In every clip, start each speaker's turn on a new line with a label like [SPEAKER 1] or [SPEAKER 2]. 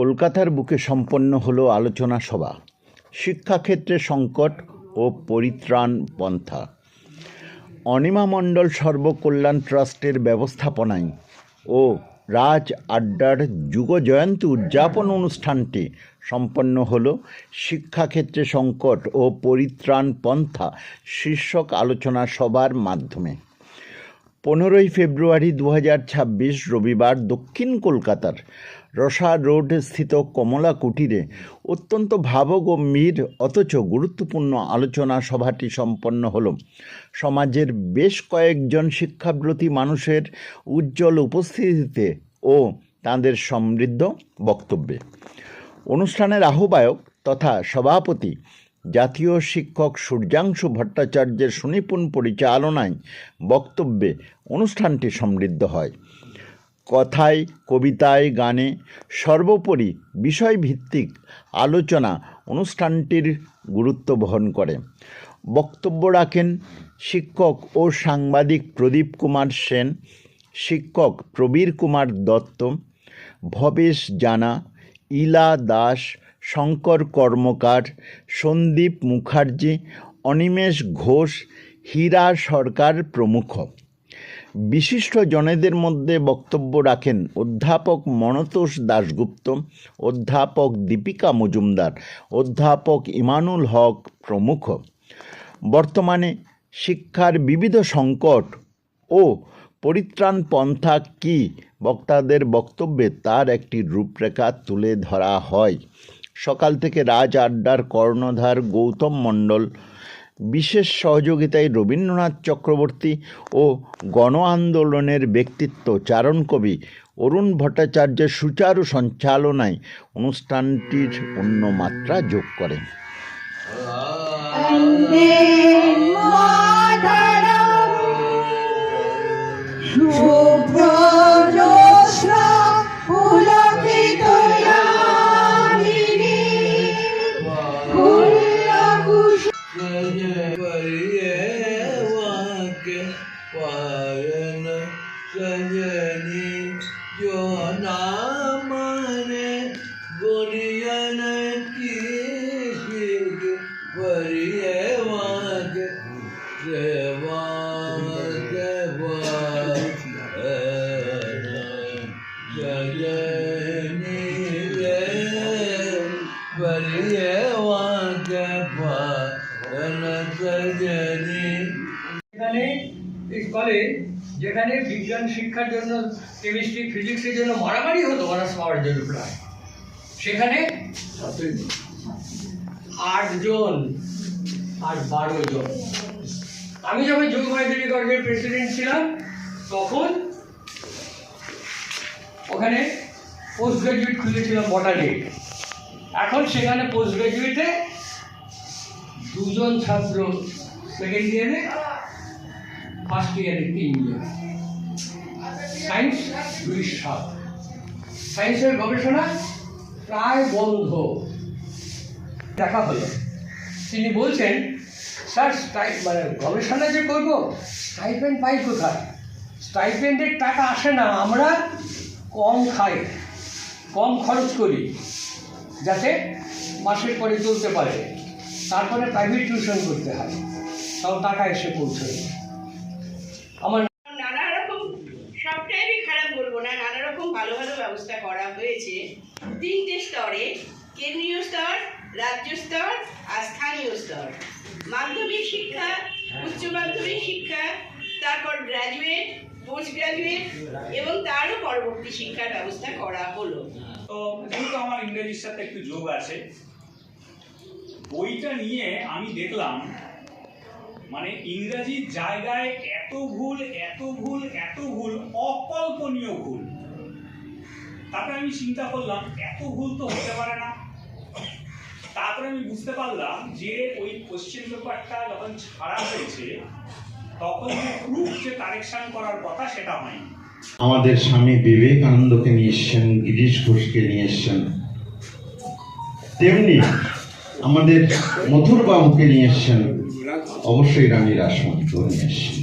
[SPEAKER 1] কলকাতার বুকে সম্পন্ন হলো আলোচনা সভা, শিক্ষাক্ষেত্রে সংকট ও পরিত্রাণ পন্থা। অনিমা মণ্ডল সর্বকল্যাণ ট্রাস্টের ব্যবস্থাপনায় ও রাজ আড্ডার যুগজয়ন্তী উদযাপন অনুষ্ঠানটি সম্পন্ন হলো শিক্ষাক্ষেত্রে সংকট ও পরিত্রাণ পন্থা শীর্ষক আলোচনা সভার মাধ্যমে। 15ই ফেব্রুয়ারি 2026 রবিবার দক্ষিণ কলকাতার রসা রোড স্থিত কমলা কুটিরে অত্যন্ত ভাবগম্ভীর অথচ গুরুত্বপূর্ণ আলোচনা সভাটি সম্পন্ন হল সমাজের বেশ কয়েকজন শিক্ষাব্রতী মানুষের উজ্জ্বল উপস্থিতিতে ও তাঁদের সমৃদ্ধ বক্তব্যে। অনুষ্ঠানের আহ্বায়ক তথা সভাপতি জাতীয় শিক্ষক সূর্যাংশু ভট্টাচার্যের সুনিপুণ পরিচালনায় বক্তব্যে অনুষ্ঠানটি সমৃদ্ধ হয়। কথায়, কবিতায়, গানে, সর্বোপরি বিষয়ভিত্তিক আলোচনা অনুষ্ঠানটির গুরুত্ব বহন করে। বক্তব্য রাখেন শিক্ষক ও সাংবাদিক প্রদীপ কুমার সেন, শিক্ষক প্রবীর কুমার দত্ত, ভবেশ জানা, ইলা দাস, শঙ্কর কর্মকার, সন্দীপ মুখার্জি, অনিমেষ ঘোষ, হীরা সরকার প্রমুখ। বিশিষ্ট জনেদের মধ্যে বক্তব্য রাখেন অধ্যাপক মনতোষ দাশগুপ্ত, অধ্যাপক দীপিকা মজুমদার, অধ্যাপক ইমানুল হক প্রমুখ। বর্তমানে শিক্ষার বিবিধ সংকট ও পরিত্রাণ পন্থা কী, বক্তাদের বক্তব্যে তার একটি রূপরেখা তুলে ধরা হয়। সকাল থেকে রাজ আড্ডার কর্ণধার গৌতম মণ্ডল, বিশেষ সহযোগিতায় রবীন্দ্রনাথ চক্রবর্তী ও গণ আন্দোলনের ব্যক্তিত্ব চারণকবি অরুণ ভট্টাচার্যের সুচারু সঞ্চালনায় অনুষ্ঠানটির অন্য মাত্রা যোগ করেন।
[SPEAKER 2] যেখানে বিজ্ঞান শিক্ষার জন্য, কেমিস্ট্রি ফিজিক্সের জন্য মারামারি হতো অনার্স পাওয়ার জন্য, প্রায় সেখানে 8 জন আর 12 জন। আমি যখন যোগ মাইথিলি কলেজের প্রেসিডেন্ট ছিলাম তখন ওখানে পোস্ট গ্রাজুয়েট খুলেছিলাম বটানি। এখন সেখানে পোস্ট গ্রাজুয়েটে 2 জন ছাত্র সেকেন্ড ইয়ারে, ফার্স্ট ইয়ারে 3 জন। সায়েন্স 2-7। সায়েন্সের গবেষণা প্রায় বন্ধ। দেখা হলো, তিনি বলছেন, স্যার মানে গবেষণা যে করব, স্টাইপেন্ড পাই কোথায়? স্টাইপেন্ডের টাকা আসে না, আমরা কম খাই, কম খরচ করি যাতে মাসের পরে চলতে পারে। তারপরে প্রাইভেট টিউশন করতে হয়, তাও টাকা এসে পৌঁছয়। আমার
[SPEAKER 3] নানা রকম, সবটাই আমি খারাপ বলবো না, নানা রকম ভালো ভালো ব্যবস্থা করা হয়েছে 3টে স্তরে: কেন্দ্রীয় স্তর, রাজ্য স্তর আর স্থানীয় স্তর। মাধ্যমিক শিক্ষা, উচ্চ মাধ্যমিক শিক্ষা, তারপর গ্র্যাজুয়েট, পোস্ট গ্র্যাজুয়েট এবং তারও পরবর্তী শিক্ষার ব্যবস্থা করা হলো।
[SPEAKER 4] তো যেহেতু আমার ইংরেজির সাথে একটু যোগ আছে, বইটা নিয়ে আমি দেখলাম মানে ইংরেজির জায়গায় এত ভুল, এত ভুল, এত ভুল, অকল্পনীয় ভুল। তারপরে আমি চিন্তা করলাম এত ভুল তো হতে পারে না। তারপরে আমি বুঝতে পারলাম যে ওই কোশ্চেন পেপারটা যখন ছাড়া হয়েছে তখন যে প্রুফ যে কারেকশন করার কথা সেটা হয়নি।
[SPEAKER 1] আমাদের স্বামী বিবেকানন্দকে নিয়ে এসছেন, গিরিশ ঘোষকে নিয়ে এসছেন, তেমনি আমাদের মধুর বাবুকে নিয়ে এসছেন, অবশ্যই রানী রাসমণিকেও নিয়ে এসছেন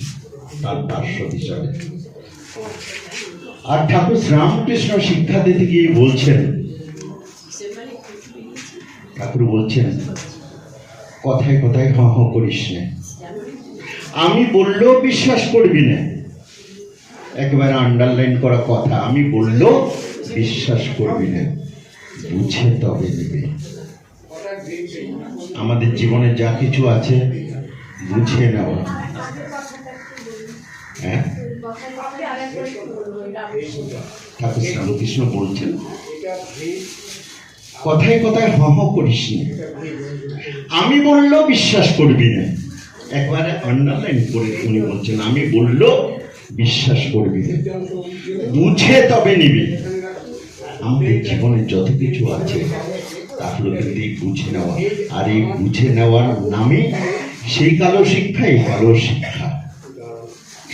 [SPEAKER 1] তার পার্শ্ব হিসাবে। আর ঠাকুর শ্রীরামকৃষ্ণ শিক্ষা দিতে গিয়ে বলছেন ঠাকুর বলছেন কথায় কথায় হ হ করিস না, আমি বললেও বিশ্বাস করবি না। একেবারে আন্ডারলাইন করা কথা, আমি বললেও বিশ্বাস করবি না, বুঝে তবে নেবে। আমাদের জীবনে যা কিছু আছে বুঝে নেওয়া। হ্যাঁ, ঠাকুর শ্রীরামকৃষ্ণ বলছেন কথায় কথায় হ হ করিস না, আমি বললেও বিশ্বাস করবি না। একবারে আন্ডারলাইন করে উনি বলছেন আমি বললেও বিশ্বাস করবি না, বুঝে তবে নিবি। আমাদের জীবনে যত কিছু আছে তা হলো কিন্তু এই বুঝে নেওয়া। আর এই বুঝে নেওয়ার নামে সেই কালো শিক্ষা, এই কালো শিক্ষা,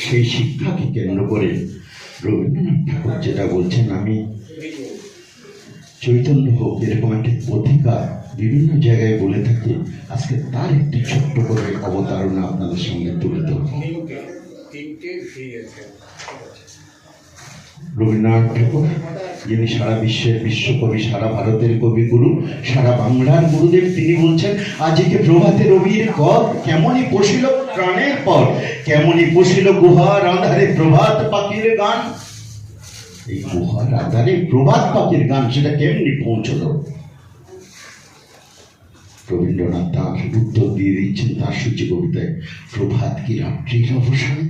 [SPEAKER 1] সেই শিক্ষাকে কেন্দ্র করে রবীন্দ্রনাথ ঠাকুর যেটা বলছেন, আমি চৈতন্য হোক, এরকম একটি অধিকার বিভিন্ন জায়গায় বলে থাকি। আজকে তার একটি ছোট্ট করে অবতারণা আপনাদের সঙ্গে তুলে ধরব। রবীন্দ্রনাথ ঠাকুর, যিনি সারা বিশ্বের বিশ্বকবি, সারা ভারতের কবিগুরু, সারা বাংলার গুরুদেব, তিনি বলছেন আজকে প্রভাতে রবির কর, কেমনই পশিল প্রাণের পর, কেমনই পশিল গুহার আধারে প্রভাত পাখির গান। এই গুহার আধারে প্রভাত পাখির গান, সেটা কেমনি পৌঁছলো? রবীন্দ্রনাথ তার উত্তর দিয়ে দিচ্ছেন তার সূচি কবিতায়, প্রভাত কি রাত্রির অবসানে,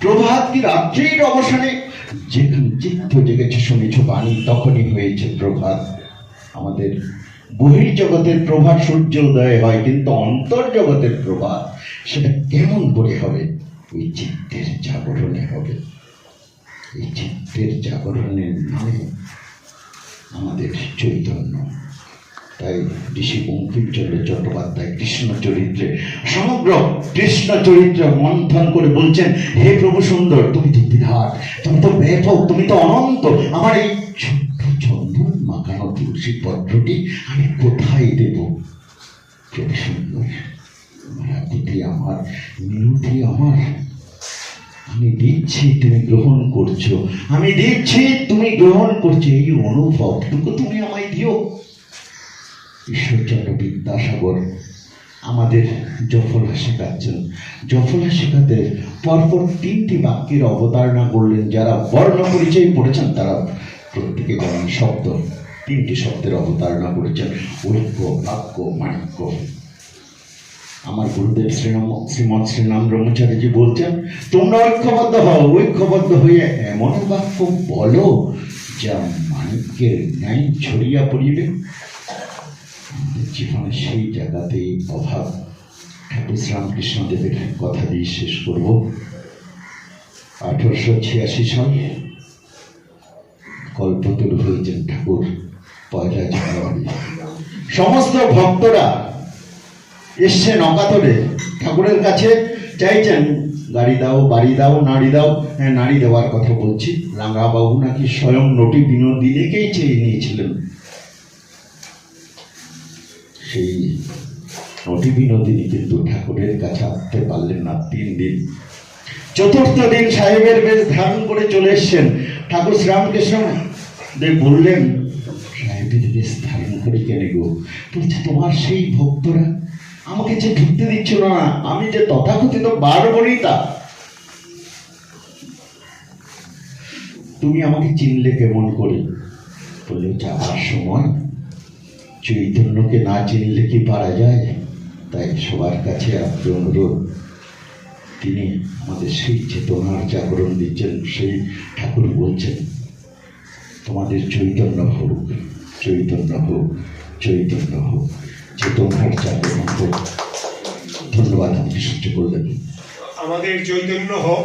[SPEAKER 1] প্রভাত কি রাত্রির অবসানে, যেখানে চিত্ত জেগেছে শুনেছ বাণী, তখনই হয়েছে প্রভাত। আমাদের বহির্জগতের প্রভাত সূর্য উদয় হয়, কিন্তু অন্তর্জগতের প্রভাত সেটা কেমন করে হবে? ওই চিত্তের জাগরণে হবে। এই চিত্তের জাগরণের নামে আমাদের চৈতন্য। তাই ঋষি বঙ্কিমচন্দ্র চট্টোপাধ্যায় কৃষ্ণ চরিত্রে, সমগ্র কৃষ্ণ চরিত্র মন্থন করে বলছেন, হে প্রভু সুন্দর, তুমি তো বিরাট, তুমি তো ব্যাপক, তুমি তো অনন্ত, আমার এই ছোট্ট চন্দন মাখানো তুলসী পত্রটি আমি কোথায় দেব? প্রভু সুন্দর, আমার আকুতি আমার, মিনতি আমার, আমি দিচ্ছি তুমি গ্রহণ করছো, আমি দিচ্ছি তুমি গ্রহণ করছো, এই অনুভবটুকু তুমি আমায় দিও। ঈশ্বরচন্দ্র বিদ্যাসাগর আমাদের জফলা শেখাচ্ছেন। জফলা শেখাতে পরপর 3টি বাক্যের অবতারণা করলেন। যারা বর্ণ পরিচয় পড়েছেন তারা প্রত্যেকে জানেন শব্দ, 3টি শব্দের অবতারণা করেছেন, ঐক্য, বাক্য, মাণিক্য। আমার গুরুদেব শ্রীমৎ শ্রীরাম ব্রহ্মচারীজি বলছেন, তোমরা ঐক্যবদ্ধ হও, ঐক্যবদ্ধ হয়ে এমন বাক্য বলো যা মাণিক্যের ন্যায় ছড়িয়া পড়িবে। জীবনে সেই জায়গাতেই অভাব। ঠাকুর শ্রীরামকৃষ্ণদেবের কথা দিয়ে শেষ করব। 1886 সাল কল্পতরু হয়েছেন ঠাকুর 1 জানুয়ারি। সমস্ত ভক্তরা এসছেন অকাতরে ঠাকুরের কাছে, চাইছেন গাড়ি দাও, বাড়ি দাও, নাড়ি দাও। হ্যাঁ, নাড়ি দেওয়ার কথা বলছি। রাঙাবাবু নাকি স্বয়ং নটি বিনোদিনীকেই চেয়ে নিয়েছিলেন। সেই নটি বিনোদিনী কিন্তু ঠাকুরের কাছে আসতে পারলেন না 3 দিন। 4th দিন সাহেবের বেশ ধারণ করে চলে এসছেন। ঠাকুর শ্রীরামকৃষ্ণ দেব বললেন, সাহেবের বেশ ধারণ করে কেন গো? বলছে, তোমার সেই ভক্তরা আমাকে যে ঢুকতে দিচ্ছিল না, আমি যে তথাকথিত বারবরিতা, তুমি আমাকে চিনলে কেমন করে? বলে, যাওয়ার সময় চৈতন্যকে না চিনলে কি পারা যায়? তাই সবার কাছে আপনার অনুরোধ, তিনি আমাদের সেই চেতনার জাগরণ দিচ্ছেন। সেই ঠাকুর বলছেন, তোমাদের চৈতন্য হোক, চৈতন্য হোক, চৈতন্য হোক, চেতনার জাগরণ হোক। ধন্যবাদ আমাকে সহ্য করলেন।
[SPEAKER 5] আমাদের চৈতন্য হোক,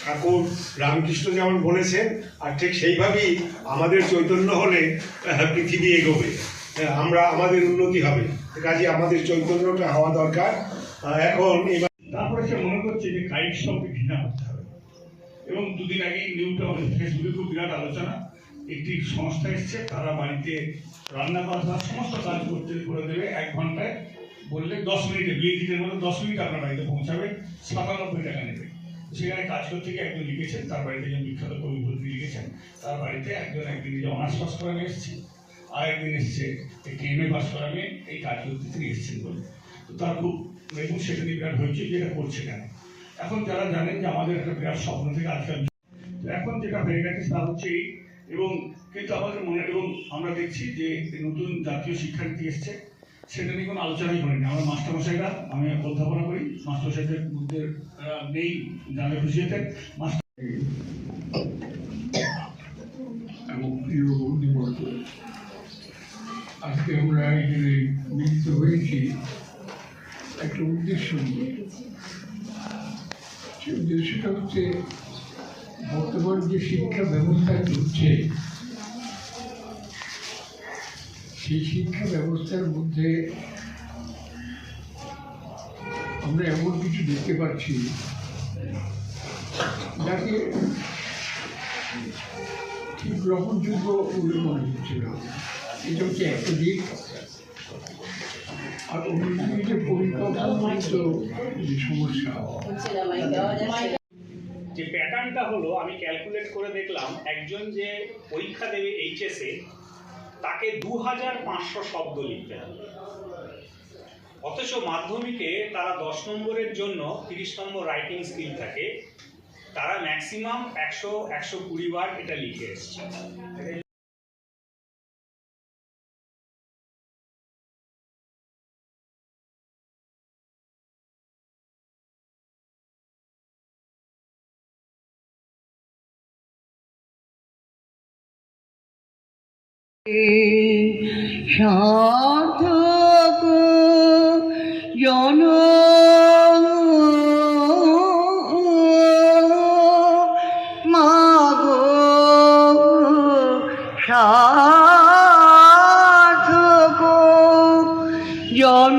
[SPEAKER 5] ঠাকুর রামকৃষ্ণ যেমন বলেছেন, আর ঠিক সেইভাবেই আমাদের চৈতন্য হলে পৃথিবী এগোবে, আমরা আমাদের উন্নতি হবে। কাজে আমাদের চৈতন্যটা হওয়া দরকার। এখন
[SPEAKER 4] তারপরে সে মনে করছে যে কায়িক শ্রমকে ঘৃণা করতে হবে। এবং 2 দিন আগে নিউ টাউনে ফেসবুকে খুব বিরাট আলোচনা, একটি সংস্থা এসছে, তারা বাড়িতে রান্না করা সমস্ত কাজ করতে করে দেবে 1 ঘন্টায়, বললে 10 মিনিটে, ব্লিঙ্কিটের মধ্যে 10 মিনিট আপনার বাড়িতে পৌঁছাবে, 97 টাকা নেবে। সেখানে কাজ করতে গিয়ে একজন লিখেছেন, তার বাড়িতে একজন বিখ্যাত কবি লিখেছেন, তার বাড়িতে একদিন যে অনার্স পাস করে নিয়ে এসেছি,
[SPEAKER 6] আরেকদিন এসছে একটি এমএ পাস করা মেয়ে এই কার্যকরী থেকে এসছেন বলে। তো তার খুব এবং সেটা নিয়ে বিরাট হয়েছে যেটা করছে কেন। এখন যারা জানেন যে আমাদের একটা বিরাট স্বপ্ন থেকে আজকাল, তো এখন যেটা হয়ে গেছে তা হচ্ছে এই, এবং কিন্তু আমাদের মনে, এবং আমরা দেখছি যে নতুন জাতীয় শিক্ষানীতি এসছে, সেটা নিয়ে কোনো আলোচনাই করেনি। আমরা মাস্টারমশাইরা, আমি অধ্যাপনা করি, মাস্টারমশাইদের মধ্যে নেই জানলে খুশি হতেন। মাস্টার
[SPEAKER 7] এবং প্রিয় বন্ধুবর্গ, আজকে আমরা এখানে মিলিত হয়েছি একটা উদ্দেশ্য নিয়ে। সেই উদ্দেশ্যটা হচ্ছে বর্তমান যে শিক্ষা ব্যবস্থা চলছে, সেই শিক্ষা ব্যবস্থার মধ্যে আমরা এমন কিছু দেখতে পাচ্ছি যাকে ঠিক গ্রহণযোগ্য বলে মনে হচ্ছে না। এটা হচ্ছে একটা দিক। আর অন্যদিকে যে পরিকল্পনাগত যে সমস্যা,
[SPEAKER 4] যে প্যাটার্নটা হলো, আমি ক্যালকুলেট করে দেখলাম একজন যে পরীক্ষা দেবে এইচএসে তাকে 2500 শব্দ লিখতে হবে, অথচ মাধ্যমিকে তারা 10 নম্বরের জন্য 30 নম্বর রাইটিং স্কিল থাকে, তারা ম্যাক্সিমাম 100-120 বার এটা লিখে এসছে।
[SPEAKER 8] সাধক জন মাগো সাধক জন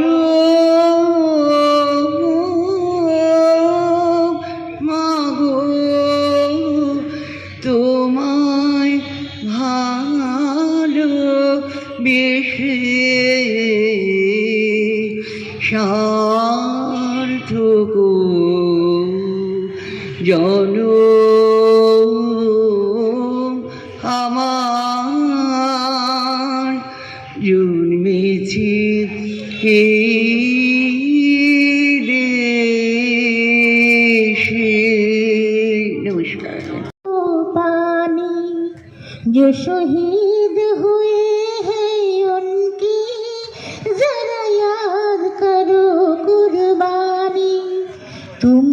[SPEAKER 8] মাগো তোমায় ভালো বেশি সার্থক জন আমার জন্মেছি এই দেশে। নমস্কার।
[SPEAKER 9] पानी जो शहीद हुए हैं उनकी जरा याद करो कुर्बानी, तुम